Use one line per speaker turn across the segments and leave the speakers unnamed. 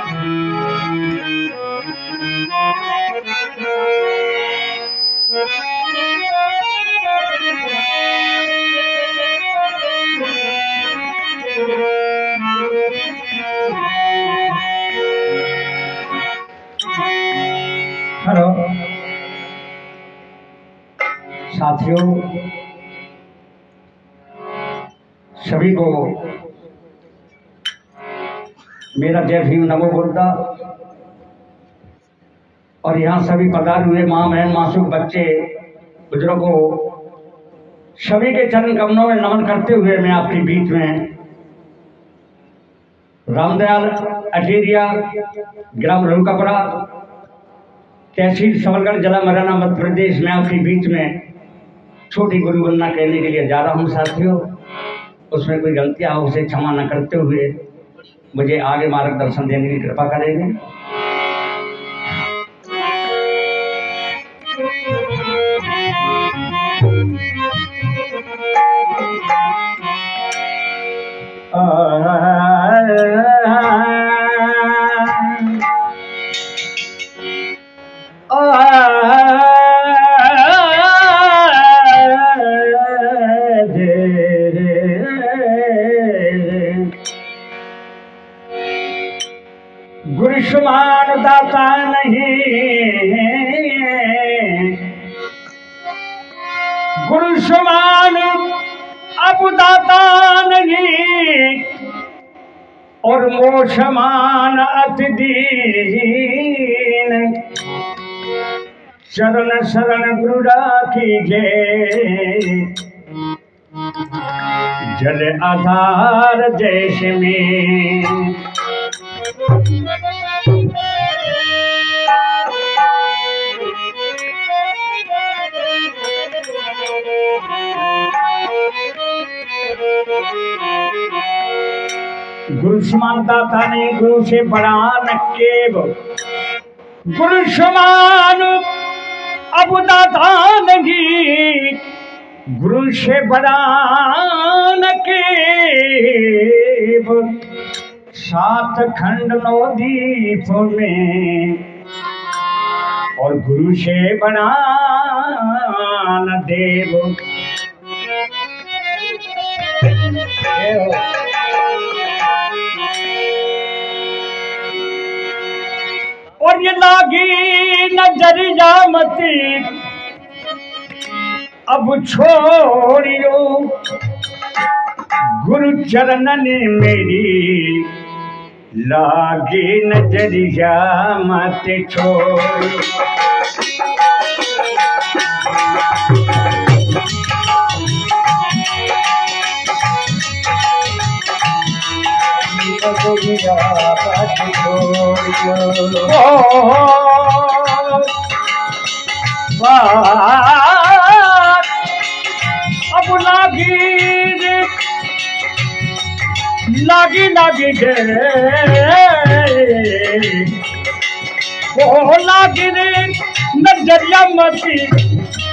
Hello साथियों, सभी को मेरा जय भीम नमो बुद्धा। और यहाँ सभी पधारे हुए माँ बहन मासूम बच्चे बुजुर्गों सभी के चरण कमलों में नमन करते हुए मैं आपके बीच में रामदयाल अटेरिया, ग्राम रहुकपरा, तहसील सबलगढ़, जिला मुरैना, मध्य प्रदेश में आपके बीच में छोटी गुरु वंदना कहने के लिए जा रहा हूँ। साथियों, उसमें कोई गलतियाँ हो उसे क्षमा न करते हुए मुझे आगे मार्गदर्शन देने की कृपा करेंगे। गुरु समान दाता नहीं, गुरु समान अब दाता नहीं, और मोह समान अति दीन। शरण शरण गुरु राखीजे, जल आधार जैसे में। गुरु समान दाता नहीं, गुरु से बड़ा न केवल। गुरु समान अब दाता नहीं, गुरु से बड़ा न केवल। सात खंड नौ दीप में, और गुरु से बड़ा न देव। और ये लागी नजरिया मती अब छोड़ियो, गुरु चरणन मेरी लागी नजरिया मत छोड़ियो। अब लागी लागी गे, ओ लागी रे नजरिया मती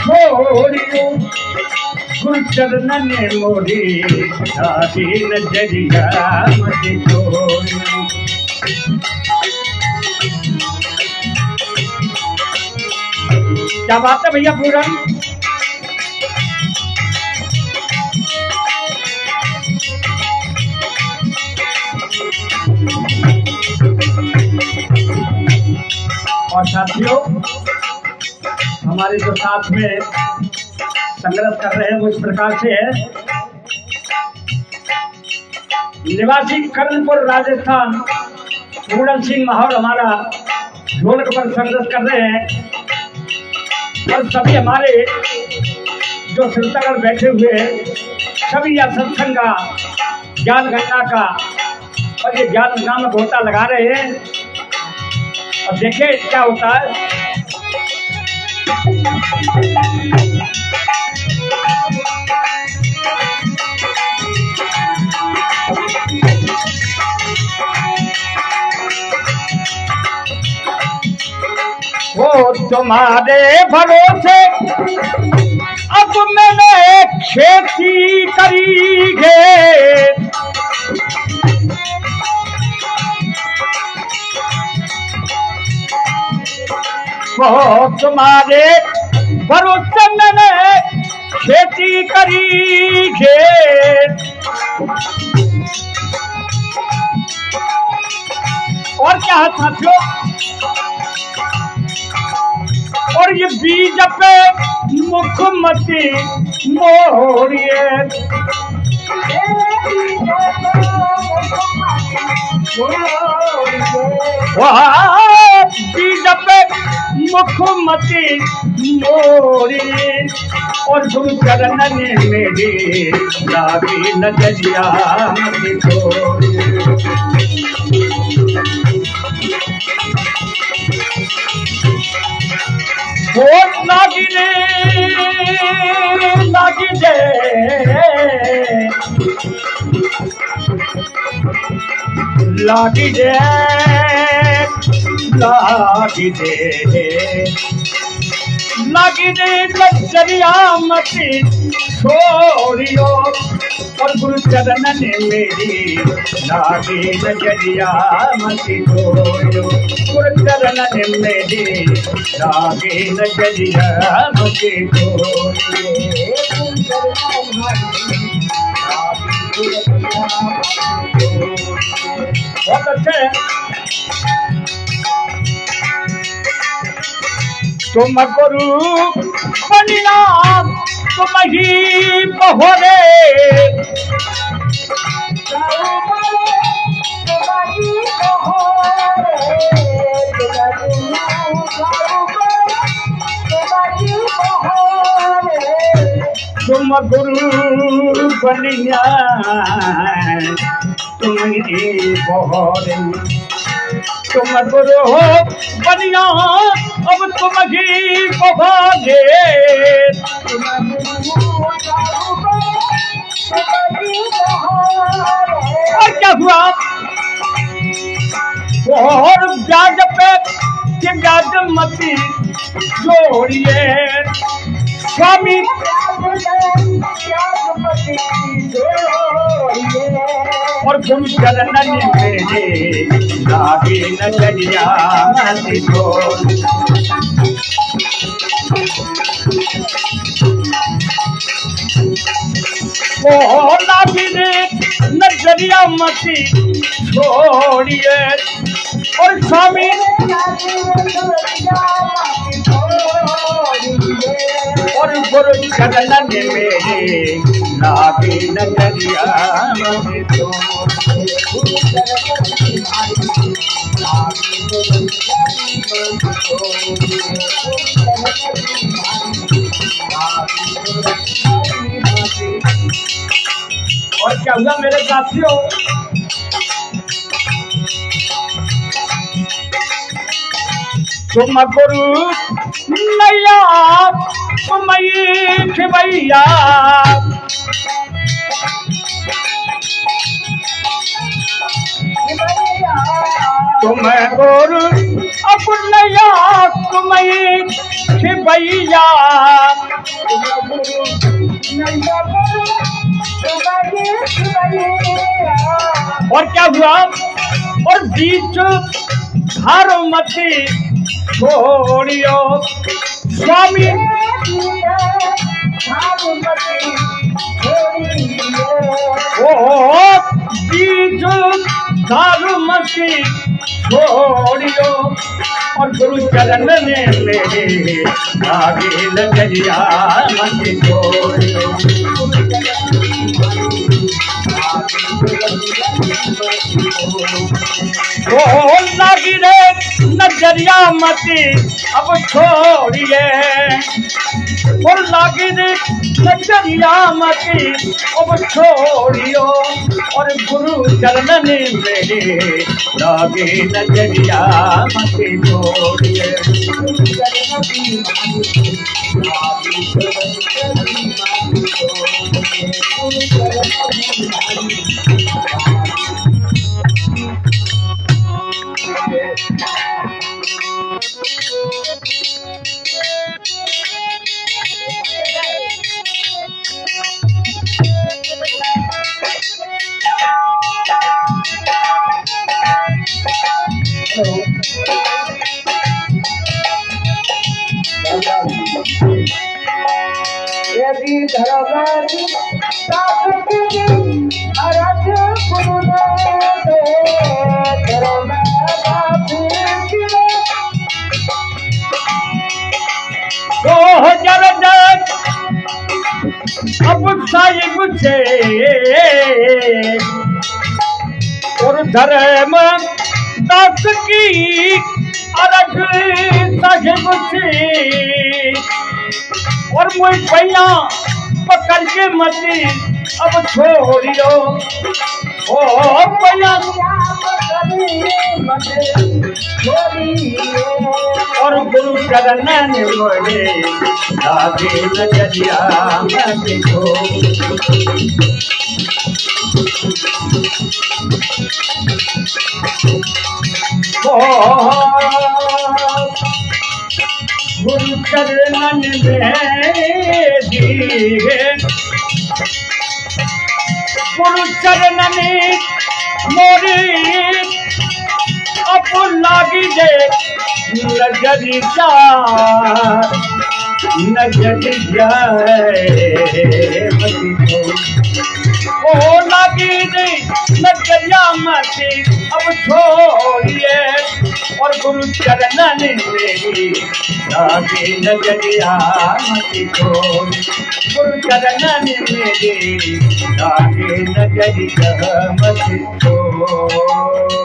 छोड़ियो, गुरु चरण ने मोरी लागी नजरिया मती छोड़ियो। क्या बात है भैया पूरन। और साथियों, हमारे जो साथ में संघर्ष कर रहे हैं वो इस प्रकार से है। निवासी कर्णपुर राजस्थान पूरन सिंह माहौल हमारा ढोलक पर संघर्ष कर रहे हैं। और सभी हमारे जो श्रोतागण बैठे हुए हैं, सभी यह सत्संग का, ज्ञान गंगा का और ये ज्ञान गंगा में गोता लगा रहे हैं। और देखिए क्या होता है। वो तुम्हारे भरोसे अब मैंने खेती करी है, वो तुम्हारे भरोसे मैंने खेती करी खेत और क्या है साथियों और ये बीज पे मुखमती मोरिए बीज पे मुखमती मोरी और गुरु चरण ने मेरी लागी नजरिया वोट लागी रे लागी दे लागी दे लागी दे लागी दे नजरिया मती छोड़ियो और गुरु चरण ने मेरी लागी नजरिया मती छोड़ियो गुरु चरण ने मेरी लागी नजरिया मती छोड़ियो बहुत अच्छे तुम गुरु बनिया तुम ही बहोरे तुम गुरु बनिया तुम ही बहोरे तुम गुरु हो बनिया अब तुम ही बहोगे और क्या हुआ और ब्याज पे कि ब्याज मती जोड़िए स्वामी और गुरु चरण मेरे लागे नजरिया मती छोड़ ओ लागे नजरिया मती छोड़िए और स्वामी और गुरु चरण मेरे लागे नजरिया मती छोड़ और क्या हुआ मेरे साथियों तुम गुरु नैया तुम भैया तुम गुरु अब नैया तुम भैया और क्या हुआ और बीच धारो मती छोड़ियो स्वामी ओ बीच धारो मती छोड़ियो और गुरु चरण ने मेरे आगे नजरिया मती छोड़ियो ओ लागी रे नजरिया मती अब छोड़िए और लागी रे नजरिया मती अब छोड़ियो और गुरु चरण ने मेरे लागे नजरिया मती छोड़िए अब साहिब से और धर्म दास की अरग साहिब से और कोई भैया पकड़ के मती अब छोड़ियो ओ भैया और गुरु चरण मोड़े आगे नजरिया मत को गुरु चरण में दिए गुरु चरण में मोरी अब लागी दे नजरिया नजरिया ओ लागी दे नजरिया मती अब छोड़िए और गुरु चरण मेरी लागी नजरिया मती छोड़ गुरु चरण मेरी लागी नजरिया मती छोड़